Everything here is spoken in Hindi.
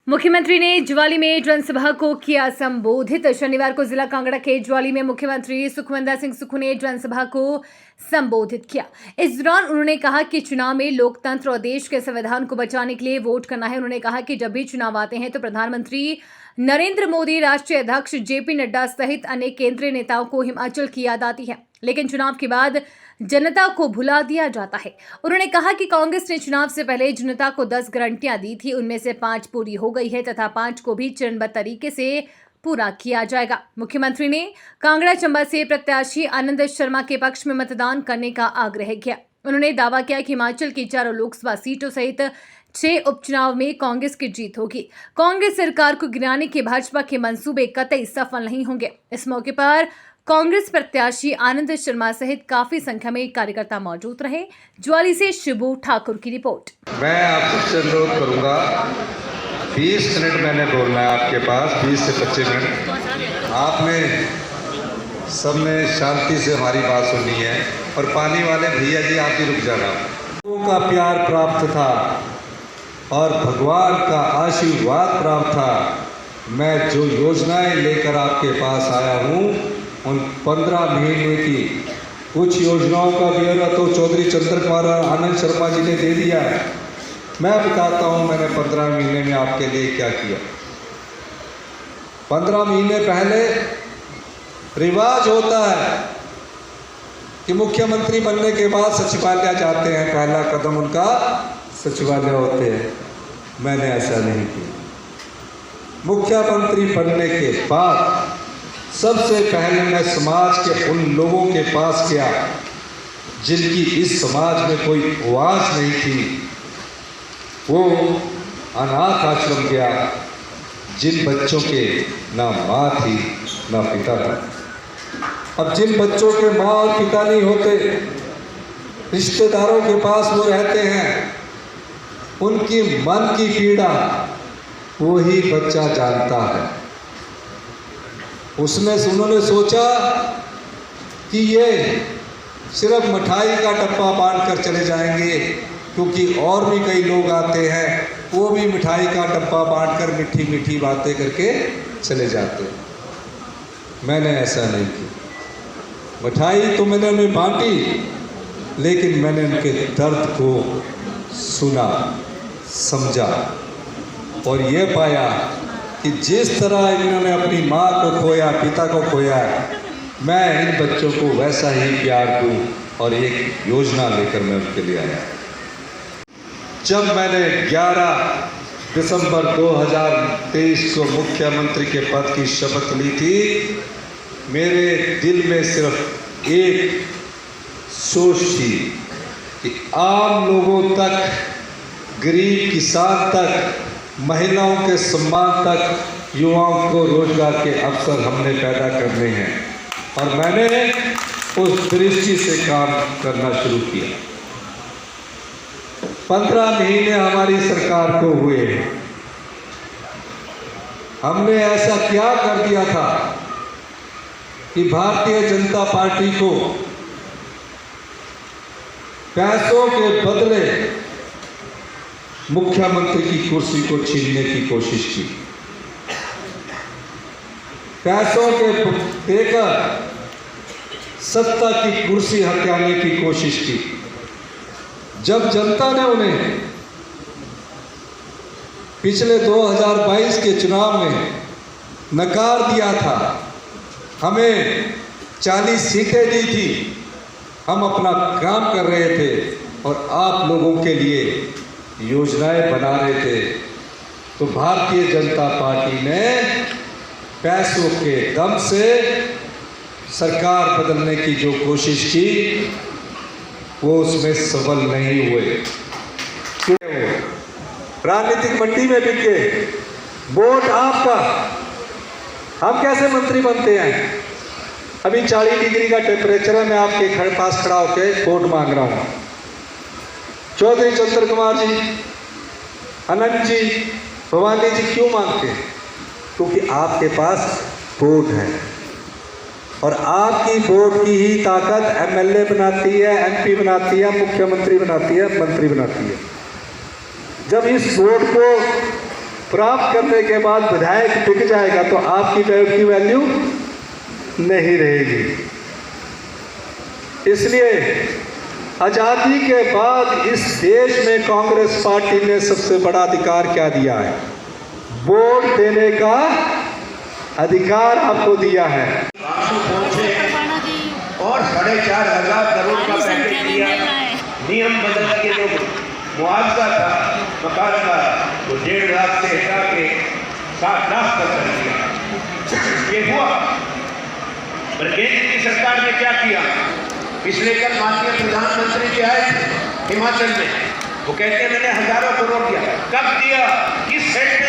मुख्यमंत्री ने ज्वाली में जनसभा को किया संबोधित। शनिवार को जिला कांगड़ा के ज्वाली में मुख्यमंत्री सुखविंदर सिंह सुक्खू ने जनसभा को संबोधित किया। इस दौरान उन्होंने कहा कि चुनाव में लोकतंत्र और देश के संविधान को बचाने के लिए वोट करना है। उन्होंने कहा कि जब भी चुनाव आते हैं तो प्रधानमंत्री नरेंद्र मोदी, राष्ट्रीय अध्यक्ष जेपी नड्डा सहित अनेक केंद्रीय नेताओं को हिमाचल की याद आती है, लेकिन चुनाव के बाद जनता को भुला दिया जाता है। उन्होंने कहा कि कांग्रेस ने चुनाव से पहले जनता को 10 गारंटियां दी थी, उनमें से 5 पूरी हो गई है तथा 5 को भी चरणबद्ध तरीके से पूरा किया जाएगा। मुख्यमंत्री ने कांगड़ा चंबा से प्रत्याशी आनंद शर्मा के पक्ष में मतदान करने का आग्रह किया। उन्होंने दावा किया कि हिमाचल की 4 लोकसभा सीटों सहित 6 उपचुनाव में कांग्रेस की जीत होगी। कांग्रेस सरकार को गिराने के भाजपा के मंसूबे कतई सफल नहीं होंगे। इस मौके पर कांग्रेस प्रत्याशी आनंद शर्मा सहित काफी संख्या में कार्यकर्ता मौजूद रहे। ज्वाली से शिबू ठाकुर की रिपोर्ट। मैं आपसे अनुरोध करूंगा, 20 मिनट मैंने बोलना है आपके पास, 20 से 25 मिनट। आपने सबने शांति से हमारी बात सुनी है। और पानी वाले भैया जी, आप भी रुक जाना। लोगों का प्यार प्राप्त था और भगवान का आशीर्वाद प्राप्त था। मैं जो योजनाएं लेकर आपके पास आया हूँ, उन 15 महीने की कुछ योजनाओं का ब्यौरा तो चौधरी चंद्र कुमार आनंद शर्मा जी ने दे दिया है। मैं बताता हूँ मैंने 15 महीने में आपके लिए क्या किया। 15 महीने पहले रिवाज होता है कि मुख्यमंत्री बनने के बाद सचिवालय जाते हैं, पहला कदम उनका सचिवालय होते हैं। मैंने ऐसा नहीं किया। मुख्यमंत्री बनने के बाद सबसे पहले मैं समाज के उन लोगों के पास गया जिनकी इस समाज में कोई आवाज नहीं थी। वो अनाथ आश्रम गया, जिन बच्चों के ना माँ थी ना पिता था। अब जिन बच्चों के माँ और पिता नहीं होते, रिश्तेदारों के पास वो रहते हैं, उनकी मन की पीड़ा वो ही बच्चा जानता है। उन्होंने सोचा कि ये सिर्फ मिठाई का डब्बा बांट कर चले जाएंगे, क्योंकि और भी कई लोग आते हैं, वो भी मिठाई का डब्बा बांट कर मीठी मीठी बातें करके चले जाते हैं। मैंने ऐसा नहीं किया। मिठाई तो मैंने उन्हें बांटी, लेकिन मैंने उनके दर्द को सुना, समझा और ये पाया कि जिस तरह इन्होंने अपनी माँ को खोया, पिता को खोया, मैं इन बच्चों को वैसा ही प्यार दूँ। और एक योजना लेकर मैं उनके लिए आया। जब मैंने 11 दिसंबर 2023 को मुख्यमंत्री के पद की शपथ ली थी, मेरे दिल में सिर्फ एक सोच थी कि आम लोगों तक, गरीब किसान तक, महिलाओं के सम्मान तक, युवाओं को रोजगार के अवसर हमने पैदा करने हैं। और मैंने उस दृष्टि से काम करना शुरू किया। 15 महीने हमारी सरकार को हुए। हमने ऐसा क्या कर दिया था कि भारतीय जनता पार्टी को पैसों के बदले मुख्यमंत्री की कुर्सी को छीनने की कोशिश की। पैसों के देकर सत्ता की कुर्सी हथियाने की कोशिश की। जब जनता ने उन्हें पिछले 2022 के चुनाव में नकार दिया था, हमें 40 सीटें दी थी, हम अपना काम कर रहे थे और आप लोगों के लिए योजनाएं बना रहे थे, तो भारतीय जनता पार्टी ने पैसों के दम से सरकार बदलने की जो कोशिश की, वो उसमें सफल नहीं हुए। राजनीतिक मंडी में बिक गए। वोट आपका, हम कैसे मंत्री बनते हैं? अभी 40 डिग्री का टेम्परेचर है, मैं आपके पास खड़ा होकर वोट मांग रहा हूँ। चौधरी चंद्र कुमार जी, अनंत जी, भवानी जी क्यों मांगते हैं? क्योंकि आपके पास वोट है और आपकी वोट की ही ताकत एमएलए बनाती है, एमपी बनाती है, मुख्यमंत्री बनाती है, मंत्री बनाती है। जब इस वोट को प्राप्त करने के बाद विधायक बिक जाएगा तो आपकी वोट की वैल्यू नहीं रहेगी। इसलिए आज़ादी के बाद इस देश में कांग्रेस पार्टी ने सबसे बड़ा अधिकार क्या दिया है? वोट देने का अधिकार आपको दिया है। और 4,500 करोड़ का पैकेज दिया, नियम बदल के जो मुआवजा था मकान का वो 1.5 लाख से हटा के 7 लाख तक कर दिया। ये हुआ। पर केंद्र की सरकार ने क्या किया? पिछले कल माननीय प्रधानमंत्री जी आए थे हिमाचल में, वो कहते हैं मैंने हजारों करोड़ दिया। कब दिया? किस सेट